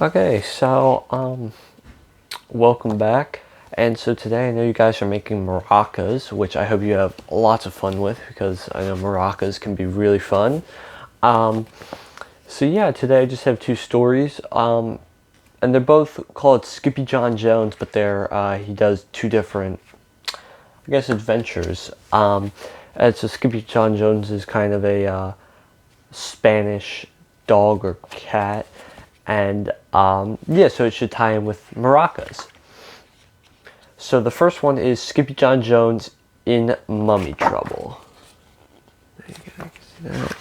Okay, so welcome back. And so today I know you guys are making maracas, which I hope you have lots of fun with because I know maracas can be really fun. Um, so yeah, today I just have two stories. And they're both called Skippyjon Jones, but he does two different, I guess, adventures. And so Skippyjon Jones is kind of a Spanish dog or cat, and yeah, so it should tie in with maracas. So the first one is Skippyjon Jones in mummy trouble. There you go, I can see that.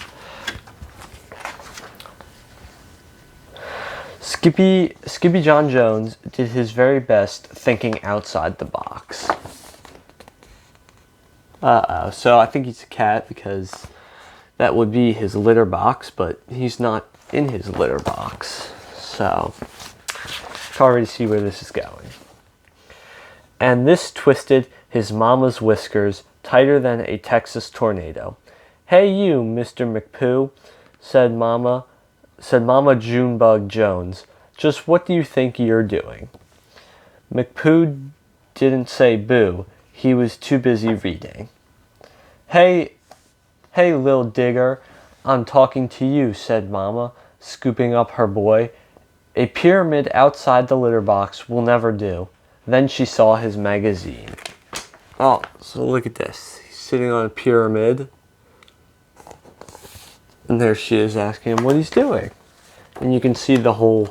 Skippyjon Jones did his very best thinking outside the box. So I think he's a cat because that would be his litter box, but he's not in his litter box. So I can already see where this is going. And this twisted his mama's whiskers tighter than a Texas tornado. "Hey you, Mr. McPoo," said Mama Junebug Jones. "Just what do you think you're doing?" McPoo didn't say boo. He was too busy reading. Hey, Lil Digger, I'm talking to you," said Mama, scooping up her boy. "A pyramid outside the litter box will never do." Then she saw his magazine. Oh, so look at this. He's sitting on a pyramid. And there she is asking him what he's doing. And you can see the whole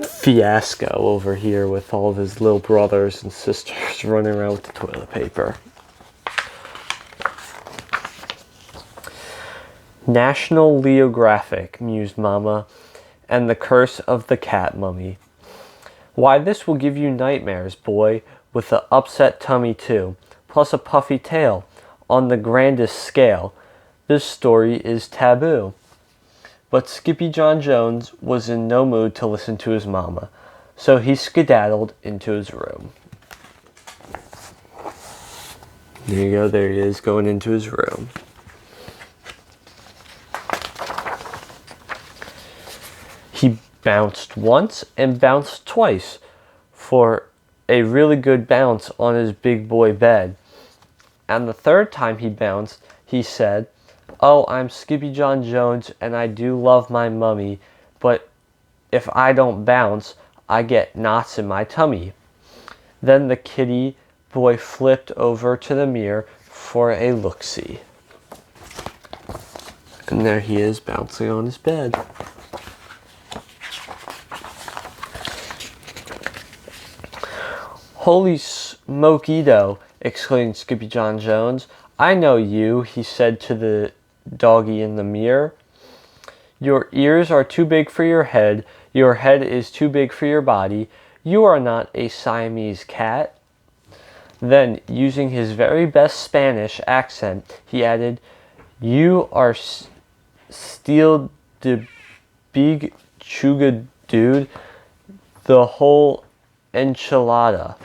fiasco over here with all of his little brothers and sisters running around with the toilet paper. "National Leographic," mused Mama, "and the curse of the cat mummy. Why, this will give you nightmares, boy, with the upset tummy too, plus a puffy tail. On the grandest scale, this story is taboo." But Skippyjon Jones was in no mood to listen to his mama, so he skedaddled into his room. There you go, there he is, going into his room. He bounced once and bounced twice for a really good bounce on his big boy bed. And the third time he bounced, he said, "Oh, I'm Skippyjon Jones and I do love my mummy, but if I don't bounce, I get knots in my tummy." Then the kitty boy flipped over to the mirror for a look-see. And there he is bouncing on his bed. "Holy smokeito," exclaimed Skippyjon Jones. "I know you," he said to the doggy in the mirror. "Your ears are too big for your head is too big for your body. You are not a Siamese cat." Then, using his very best Spanish accent, he added, "You are still the big chuga dude, the whole enchilada."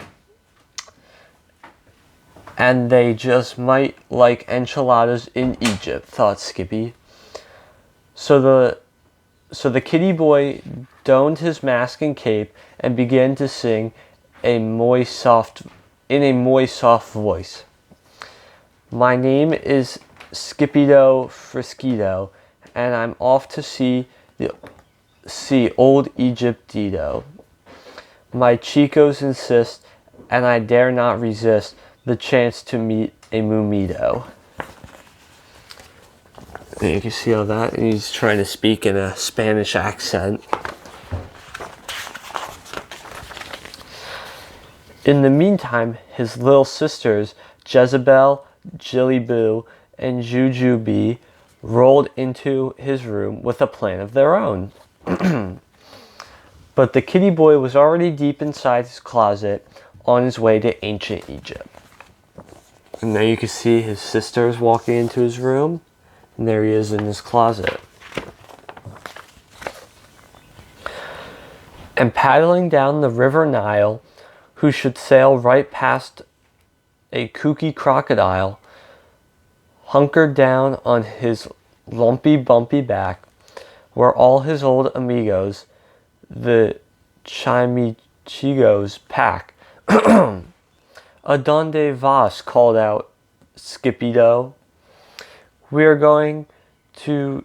And they just might like enchiladas in Egypt, thought Skippy. So the kitty boy donned his mask and cape and began to sing in a moist, soft voice. "My name is Skippito Friskito, and I'm off to see old Egyptito. My chicos insist, and I dare not resist the chance to meet a mumito." And you can see all that, and he's trying to speak in a Spanish accent. In the meantime, his little sisters, Jezebel, Jillyboo, and Jujubee, rolled into his room with a plan of their own. But the kitty boy was already deep inside his closet on his way to ancient Egypt. And there you can see his sisters walking into his room. And there he is in his closet. And paddling down the river Nile, who should sail right past a kooky crocodile, hunkered down on his lumpy, bumpy back, where all his old amigos, the chimichigos, pack. "Adonde vas?" called out Skippyjo. "We are going to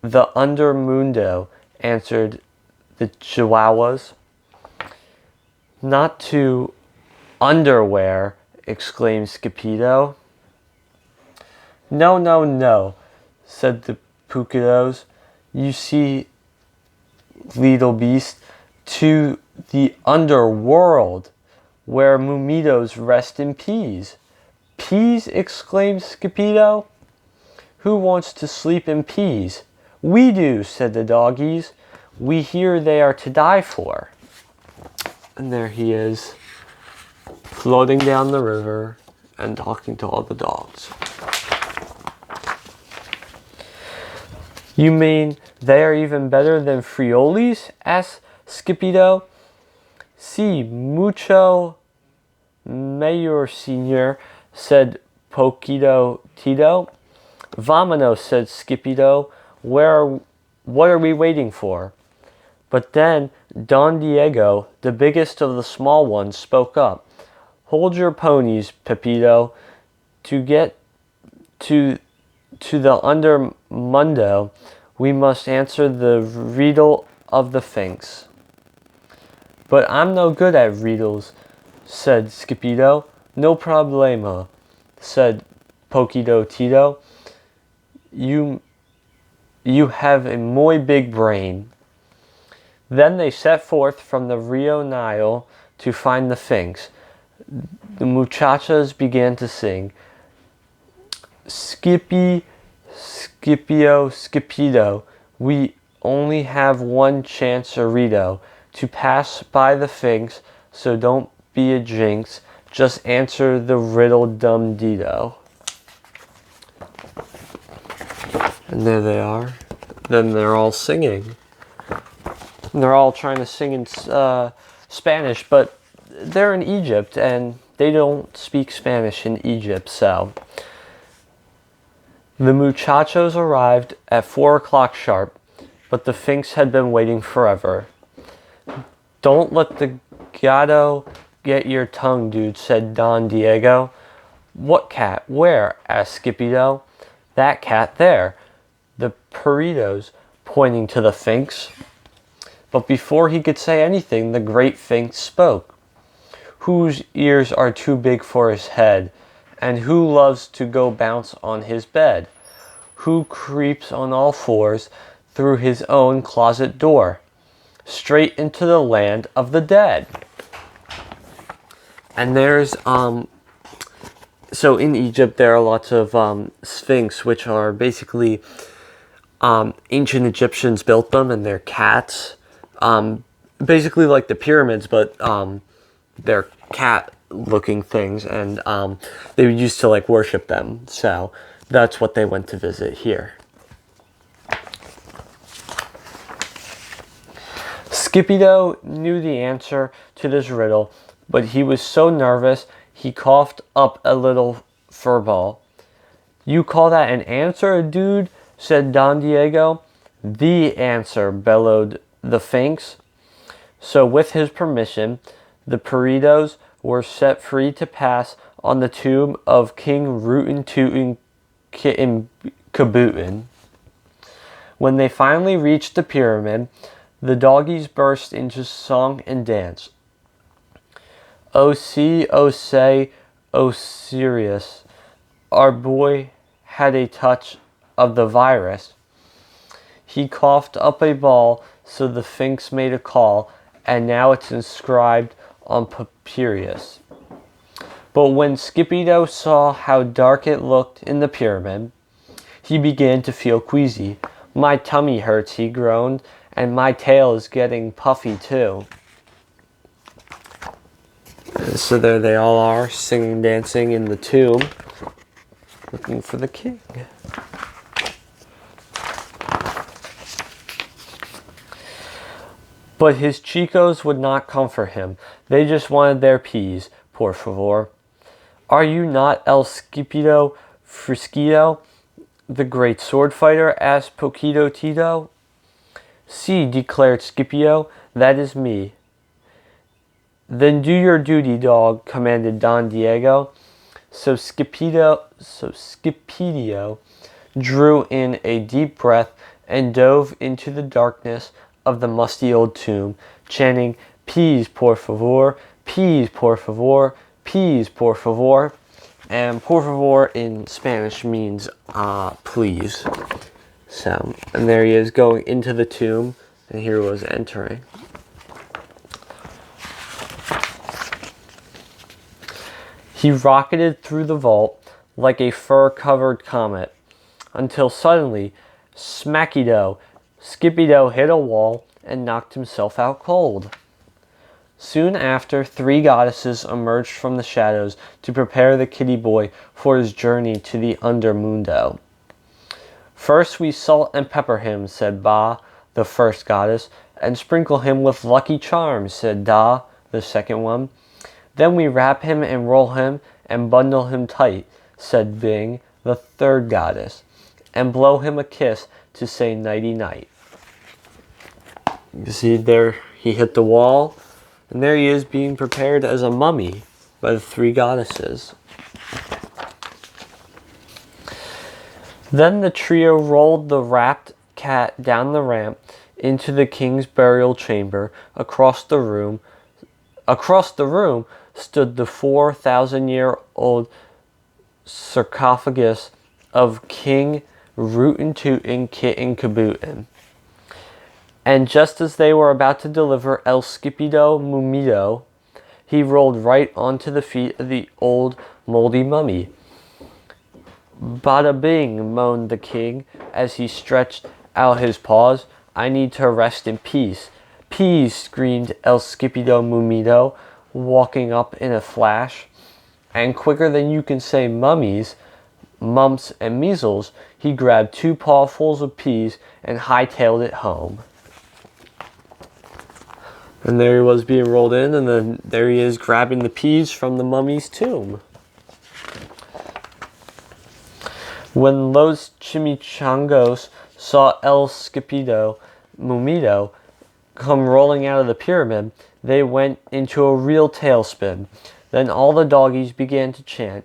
the Undermundo," answered the Chihuahuas. "Not to underwear," exclaimed Skippyjo. "No, no, no," said the Pukidos. "You see, little beast, to the underworld, where Mumitos rest in peace." "Peas?" exclaimed Skippyjo. "Who wants to sleep in peas?" "We do," said the doggies. "We hear they are to die for." And there he is, floating down the river and talking to all the dogs. "You mean they are even better than Friolis?" asked Skippyjo. "Si, mucho mejor, señor," said Poquito Tito. "Vámonos," said Skippyjo. What are we waiting for?" But then Don Diego, the biggest of the small ones, spoke up. "Hold your ponies, Pepito. To get to the undermundo, we must answer the riddle of the Sphinx." "But I'm no good at riddles," said Skippyjo. "No problema," said Poquito Tito. You have a muy big brain." Then they set forth from the Rio Nile to find the Sphinx. The muchachas began to sing, "Skippy, Skippyo, Skippyjo, we only have one chancerito to pass by the Sphinx, so don't be a jinx, just answer the riddle dum dito." And there they are. Then they're all singing. And they're all trying to sing in Spanish, but they're in Egypt and they don't speak Spanish in Egypt, so. The muchachos arrived at 4 o'clock sharp, but the Sphinx had been waiting forever. "Don't let the gato get your tongue, dude," said Don Diego. "What cat? Where?" asked Skippyjo. "That cat there." The Puritos, pointing to the Sphinx. But before he could say anything, the great Sphinx spoke. "Whose ears are too big for his head? And who loves to go bounce on his bed? Who creeps on all fours through his own closet door, straight into the land of the dead?" And there's so in Egypt there are lots of sphinx, which are basically ancient Egyptians built them, and they're cats, basically like the pyramids, but they're cat looking things, and they used to like worship them, so that's what they went to visit here. Skippyjo knew the answer to this riddle, but he was so nervous he coughed up a little furball. "You call that an answer, dude?" said Don Diego. "The answer," bellowed the Sphinx. So with his permission, the Puritos were set free to pass on the tomb of King Rootin' Tootin' Kitten Kabootin'. When they finally reached the pyramid, the doggies burst into song and dance. "Oh see, oh say, oh serious, our boy had a touch of the virus. He coughed up a ball, so the Sphinx made a call, and now it's inscribed on papyrus." But when Skippyjo saw how dark it looked in the pyramid, he began to feel queasy. "My tummy hurts," he groaned, "and my tail is getting puffy too." So there they all are, singing, dancing in the tomb, looking for the king. But his chicos would not comfort him. They just wanted their peas, por favor. "Are you not El Skippyjo Frisquito, the great sword fighter?" asked Poquito Tito. "See," declared Scipio, "that is me." "Then do your duty, dog," commanded Don Diego. So Skippydio drew in a deep breath and dove into the darkness of the musty old tomb, chanting, "Peas, por favor, peas, por favor, peas, por favor." And por favor in Spanish means please. So, and there he is going into the tomb, and here he was entering. He rocketed through the vault like a fur-covered comet, until suddenly, smackido, Skippydo hit a wall and knocked himself out cold. Soon after, 3 goddesses emerged from the shadows to prepare the kitty boy for his journey to the undermundo. "First we salt and pepper him," said Ba, the first goddess, "and sprinkle him with lucky charms," said Da, the second one. "Then we wrap him and roll him and bundle him tight," said Bing, the third goddess, "and blow him a kiss to say nighty-night." You see there, he hit the wall, and there he is being prepared as a mummy by the 3 goddesses. Then the trio rolled the wrapped cat down the ramp into the king's burial chamber. Across the room stood the 4,000-year-old sarcophagus of King Rootin' Tootin' Kitten Kabootin'. And just as they were about to deliver El Skipido Mumido, he rolled right onto the feet of the old moldy mummy. "Bada bing," moaned the king as he stretched out his paws. "I need to rest in peace." "Peas," screamed El Skipido Mumido, walking up in a flash. And quicker than you can say mummies, mumps, and measles, he grabbed 2 pawfuls of peas and hightailed it home. And there he was being rolled in, and then there he is grabbing the peas from the mummy's tomb. When Los Chimichangos saw El Skipido Mumido come rolling out of the pyramid, they went into a real tailspin. Then all the doggies began to chant,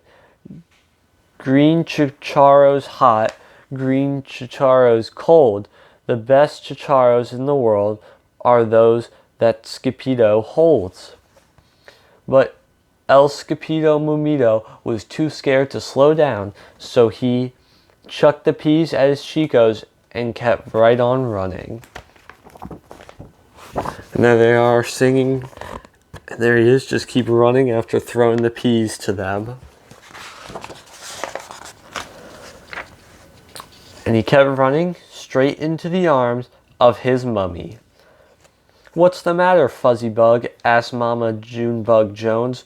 "Green chicharros hot, green chicharros cold. The best chicharros in the world are those that Skipido holds." But El Skipido Mumido was too scared to slow down, so he chucked the peas at his chicos and kept right on running. And there they are singing, and there he is, just keep running after throwing the peas to them. And he kept running straight into the arms of his mummy. "What's the matter, Fuzzy Bug?" asked Mama Junebug Jones.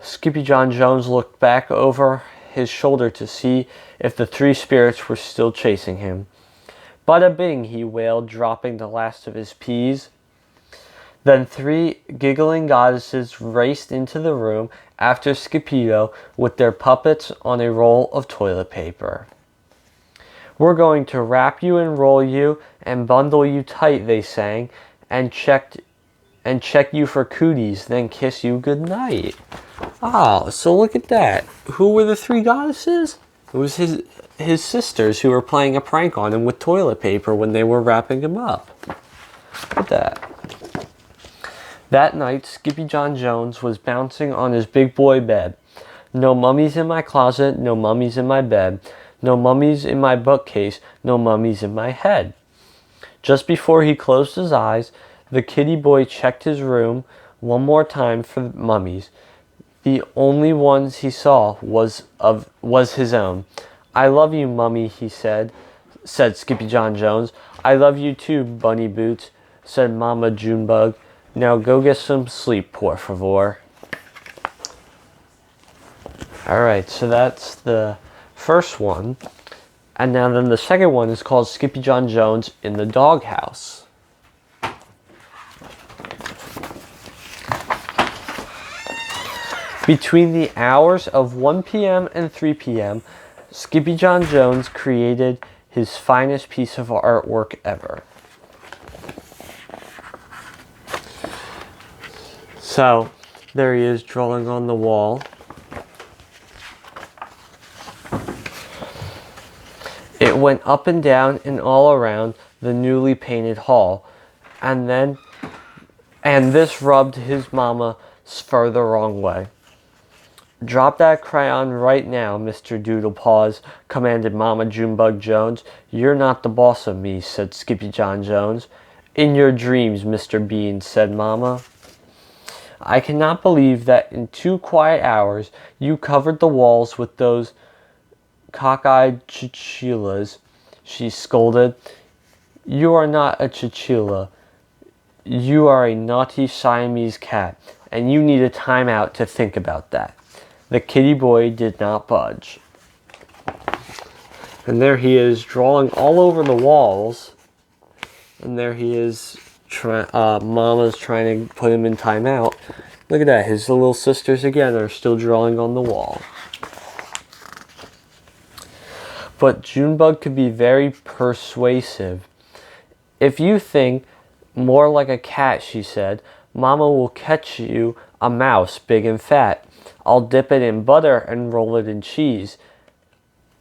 Skippyjon Jones looked back over his shoulder to see if the 3 spirits were still chasing him. "Bada bing," he wailed, dropping the last of his peas. Then 3 giggling goddesses raced into the room after Skippydo with their puppets on a roll of toilet paper. "We're going to wrap you and roll you and bundle you tight," they sang, and check you for cooties, then kiss you goodnight. Ah, so look at that. Who were the 3 goddesses? It was his sisters who were playing a prank on him with toilet paper when they were wrapping him up. Look at that. That night, Skippyjon Jones was bouncing on his big boy bed. "No mummies in my closet, no mummies in my bed. No mummies in my bookcase, no mummies in my head." Just before he closed his eyes, the kitty boy checked his room one more time for mummies. The only ones he saw was his own. "I love you, mummy," he said Skippyjon Jones. "I love you too, Bunny Boots," said Mama Junebug. "Now go get some sleep, por favor." Alright, so that's the first one. And now then the second one is called Skippyjon Jones in the Doghouse. Between the hours of 1 p.m. and 3 p.m., Skippyjon Jones created his finest piece of artwork ever. So there he is drawing on the wall. It went up and down and all around the newly painted hall, and this rubbed his mama's fur the wrong way. "Drop that crayon right now, Mr. Doodlepaws," commanded Mama Junebug Jones. "You're not the boss of me," said Skippyjon Jones. "In your dreams, Mr. Bean," said Mama. "I cannot believe that in 2 quiet hours you covered the walls with those cockeyed chinchillas," she scolded. "You are not a chinchilla. You are a naughty Siamese cat, and you need a time out to think about that." The kitty boy did not budge. And there he is drawing all over the walls. And there he is, Mama's trying to put him in timeout. Look at that, his little sisters again are still drawing on the wall. But Junebug could be very persuasive. "If you think more like a cat," she said, "Mama will catch you a mouse big and fat. I'll dip it in butter and roll it in cheese.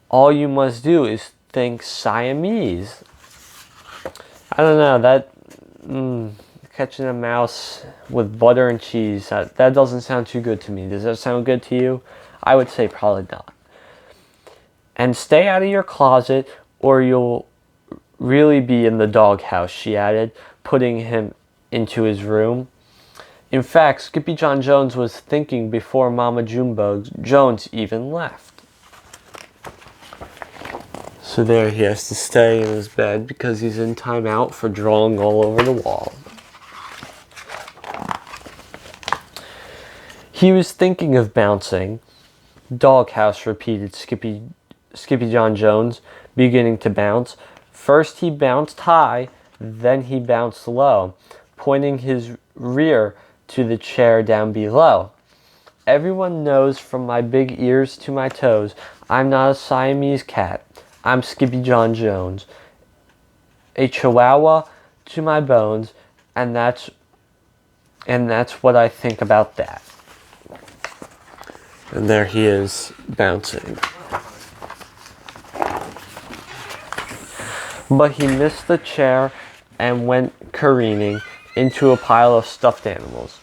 All you must do is think Siamese." I don't know, that catching a mouse with butter and cheese, that doesn't sound too good to me. Does that sound good to you? I would say probably not. "And stay out of your closet or you'll really be in the doghouse," she added, putting him into his room. In fact, Skippyjon Jones was thinking before Mama Junebug Jones even left. So there he has to stay in his bed because he's in timeout for drawing all over the wall. He was thinking of bouncing. "Doghouse," repeated Skippyjon Jones, beginning to bounce. First he bounced high, then he bounced low, pointing his rear to the chair down below. "Everyone knows from my big ears to my toes, I'm not a Siamese cat. I'm Skippyjon Jones, a Chihuahua to my bones, and that's what I think about that." And there he is, bouncing. But he missed the chair and went careening into a pile of stuffed animals.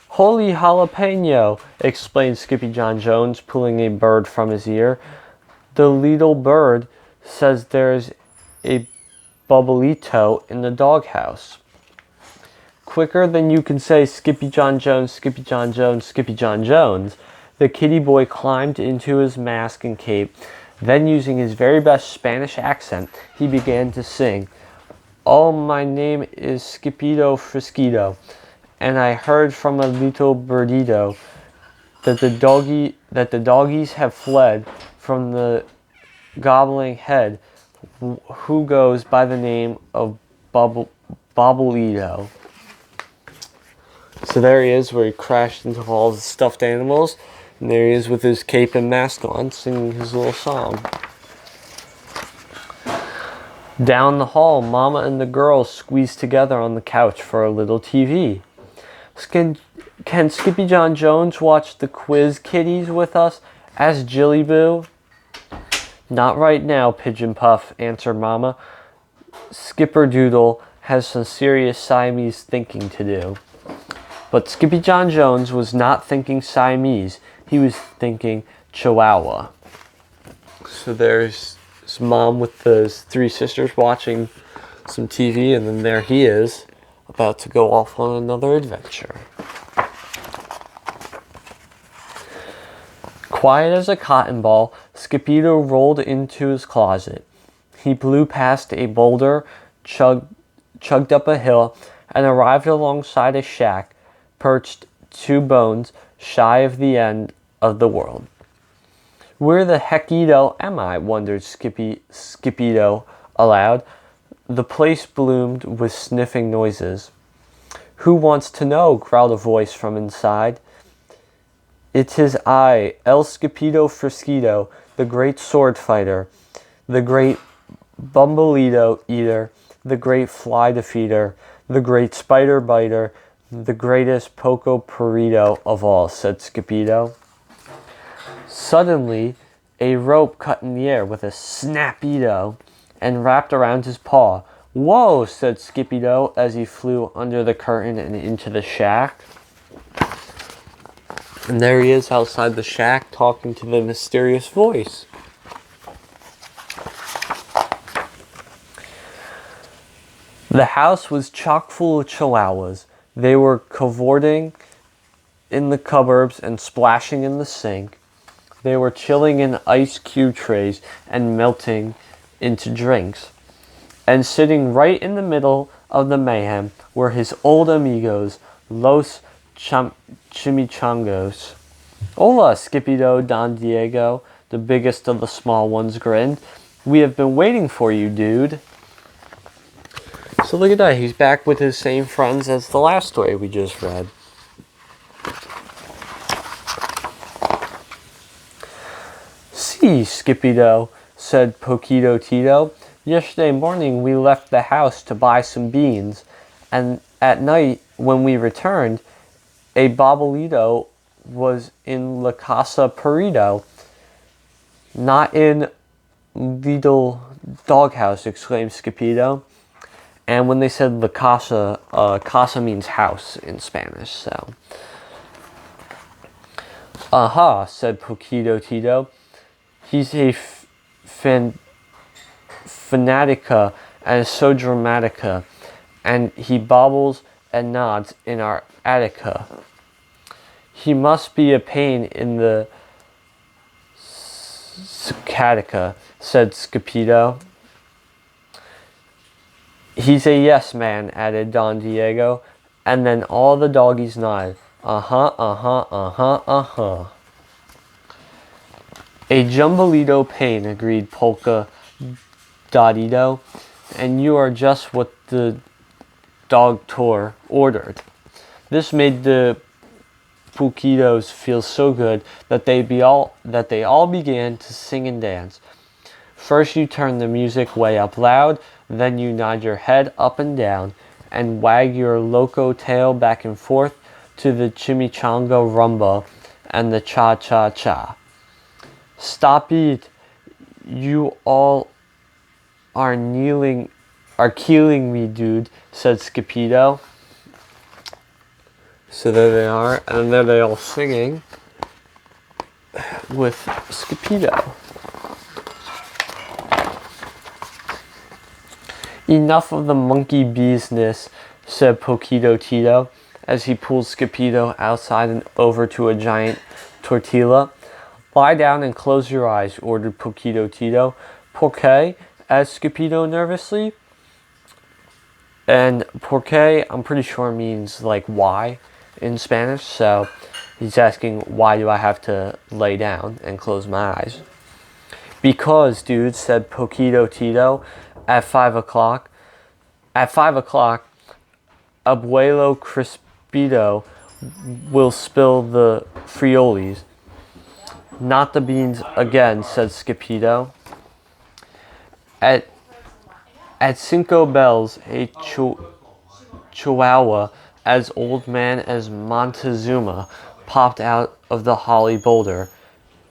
"Holy jalapeno!" explained Skippyjon Jones, pulling a bird from his ear. "The little bird says there's a bubbleito in the doghouse." Quicker than you can say Skippyjon Jones, Skippyjon Jones, Skippyjon Jones, the kitty boy climbed into his mask and cape. Then, using his very best Spanish accent, he began to sing, "Oh, my name is Skippito Frisquito, and I heard from a little birdito that the doggies have fled from the gobbling head who goes by the name of Bobbleito." So there he is, where he crashed into all the stuffed animals. And there he is with his cape and mask on, singing his little song. Down the hall, Mama and the girls squeezed together on the couch for a little TV. Can Skippyjon Jones watch the Quiz Kitties with us?" asked Jilly Boo. "Not right now, Pigeon Puff," answered Mama. "Skipperdoodle has some serious Siamese thinking to do." But Skippyjon Jones was not thinking Siamese. He was thinking Chihuahua. So there's his mom with his 3 sisters watching some TV, and then there he is, about to go off on another adventure. Quiet as a cotton ball, Skippito rolled into his closet. He blew past a boulder, chugged up a hill, and arrived alongside a shack perched 2 bones shy of the end of the world. "Where the heckito am I?" wondered Skippito aloud. The place bloomed with sniffing noises. "Who wants to know?" growled a voice from inside. "It is I, El Skippito Frisquito, the great sword fighter, the great bumbleito eater, the great fly defeater, the great spider biter, The greatest poco burrito of all, said Skippyjo. Suddenly, a rope cut in the air with a snap-ito and wrapped around his paw. Whoa, said Skippyjo as he flew under the curtain and into the shack. And there he is outside the shack talking to the mysterious voice. The house was chock full of chihuahuas. They were cavorting in the cupboards and splashing in the sink. They were chilling in ice cube trays and melting into drinks. And sitting right in the middle of the mayhem were his old amigos, Los Chimichangos. Hola, Skippyjo, Don Diego, the biggest of the small ones, grinned. We have been waiting for you, dude. So look at that, he's back with his same friends as the last story we just read. See, Skippyjo, said Poquito Tito. Yesterday morning we left the house to buy some beans, and at night when we returned, a bobolito was in La Casa Perrito, not in Little Doghouse, exclaimed Skippyjo. And when they said La Casa, casa means house in Spanish, so. Aha, said Poquito Tito. He's a fanatica and so dramatica, and he bobbles and nods in our Attica. He must be a pain in the sciatica, said Skippyjo. He's a yes man, added Don Diego, and then all the doggies nodded. Uh-huh, uh-huh, uh-huh, uh-huh. A jumbolito pain, agreed Polka Dotito, and you are just what the doctor ordered. This made the Puquitos feel so good that they all began to sing and dance. First you turn the music way up loud, then you nod your head up and down, and wag your loco tail back and forth to the chimichanga rumba and the cha-cha-cha. Stop it, you all are killing me, dude, said Skippyjo. So there they are, and there they all singing with Skippyjo. Enough of the monkey business, said Poquito Tito, as he pulled Skippyjo outside and over to a giant tortilla. Lie down and close your eyes, ordered Poquito Tito. ¿Por qué? Asked Skippyjo nervously. And ¿por qué? I'm pretty sure means like why in Spanish, so he's asking why do I have to lay down and close my eyes. Because, dude, said Poquito Tito, at 5 o'clock, Abuelo Crispito will spill the frioles. Not the beans again, said Skippyjo. At Cinco Bells, a chihuahua as old man as Montezuma popped out of the holly boulder,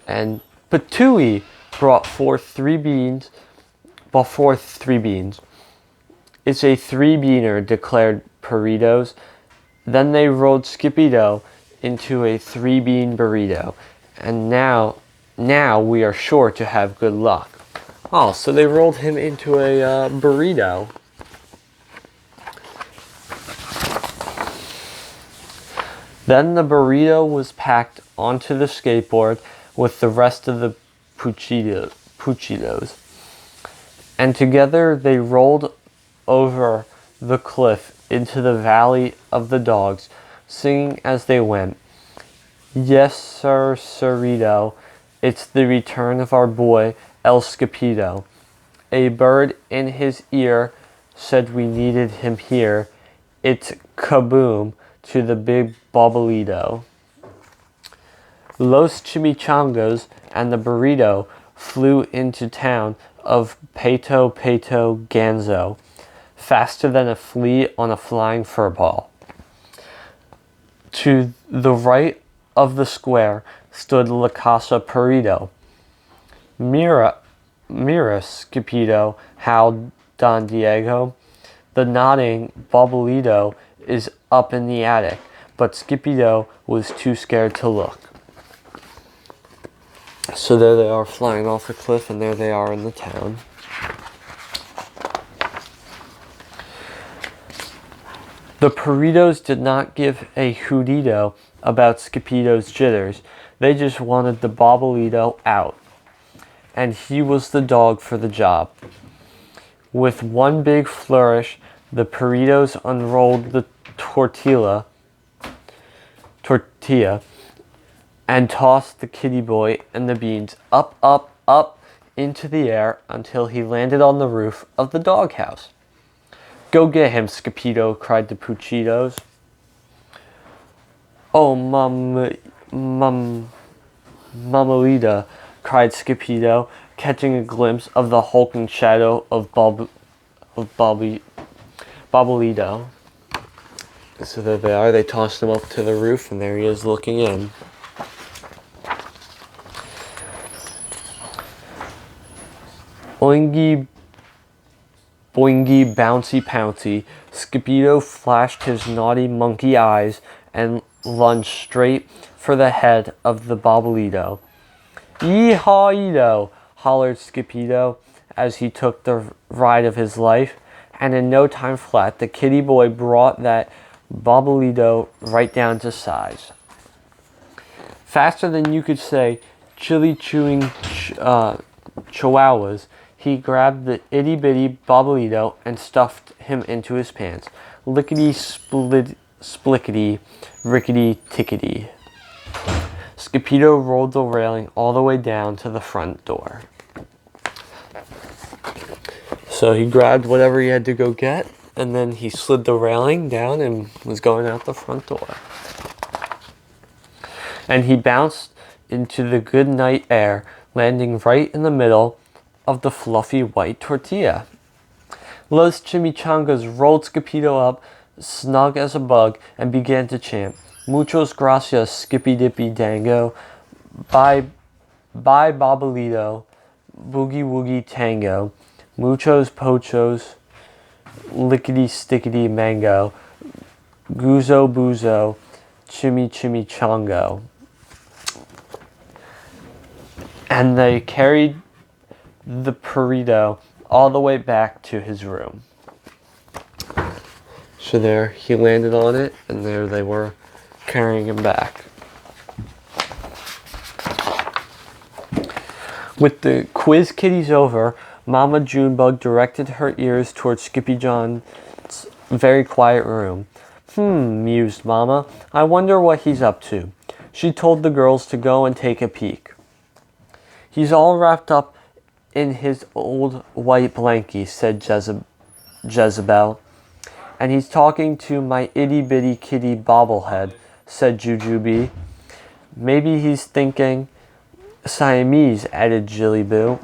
and Patui brought forth three beans. It's a three-beaner, declared Perritos. Then they rolled Skippyjo into a three-bean burrito, and now we are sure to have good luck. Oh, so they rolled him into a burrito. Then the burrito was packed onto the skateboard with the rest of the puchitos. And together they rolled over the cliff into the valley of the dogs, singing as they went. Yes, sir, sirrito, it's the return of our boy, El Skippyjo. A bird in his ear said we needed him here. It's kaboom to the big bobolito. Los Chimichangos and the burrito flew into town of Pato Ganzo, faster than a flea on a flying furball. To the right of the square stood La Casa Perito. Mira, Skippyjon, howled Don Diego. The nodding Bobolito is up in the attic, but Skippyjon was too scared to look. So there they are flying off the cliff, and there they are in the town. The Peritos did not give a hootito about Skippyjon's jitters. They just wanted the Bobolito out, and he was the dog for the job. With one big flourish, the Peritos unrolled the tortilla, and tossed the kitty boy and the beans up, up, up into the air until he landed on the roof of the doghouse. "Go get him, Skippyjon," cried the Puchitos. "Oh, Mamalita," cried Skippyjon, catching a glimpse of the hulking shadow of Bobolito. So there they are. They tossed him up to the roof, and there he is looking in. Oingy, boingy, bouncy, pouncy, Skippyjon flashed his naughty monkey eyes and lunged straight for the head of the Bobolito. "Yee-haw-ito," hollered Skippyjon as he took the ride of his life, and in no time flat, the kitty boy brought that Bobolito right down to size. Faster than you could say chili chewing chihuahuas, he grabbed the itty-bitty Bobolito and stuffed him into his pants. Lickety-splickety, rickety-tickety. Skippyjon rolled the railing all the way down to the front door. So he grabbed whatever he had to go get, and then he slid the railing down and was going out the front door. And he bounced into the good night air, landing right in the middle of the fluffy white tortilla. Los Chimichangas rolled Skippyjon up, snug as a bug, and began to chant, "Muchos gracias, Skippy Dippy Dango. Bye, bye, Bobolito. Boogie Woogie Tango. Muchos pochos. Lickety stickety mango. Guzo boozo. Chimichango." And they carried the Perito all the way back to his room. So there he landed on it, and there they were carrying him back. With the quiz kitties over, Mama Junebug directed her ears towards Skippyjon's very quiet room. Mused Mama. "I wonder what he's up to." She told the girls to go and take a peek. "He's all wrapped up in his old white blankie," said Jezebel. "And he's talking to my itty-bitty kitty bobblehead," said Jujubee. "Maybe he's thinking Siamese," added Jillyboo.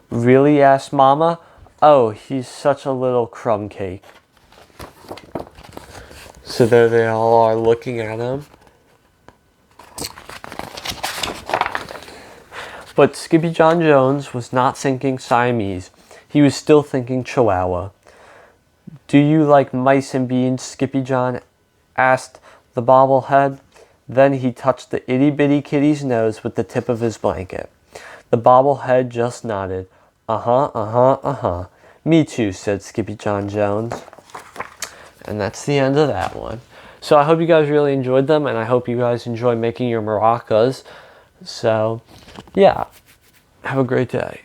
"Really?" asked Mama. "Oh, he's such a little crumb cake." So there they all are looking at him. But Skippyjon Jones was not thinking Siamese. He was still thinking Chihuahua. "Do you like mice and beans, Skippyjon?" asked the bobblehead. Then he touched the itty-bitty kitty's nose with the tip of his blanket. The bobblehead just nodded. Uh-huh. "Me too," said Skippyjon Jones. And that's the end of that one. So I hope you guys really enjoyed them, and I hope you guys enjoy making your maracas. So, yeah. Have a great day.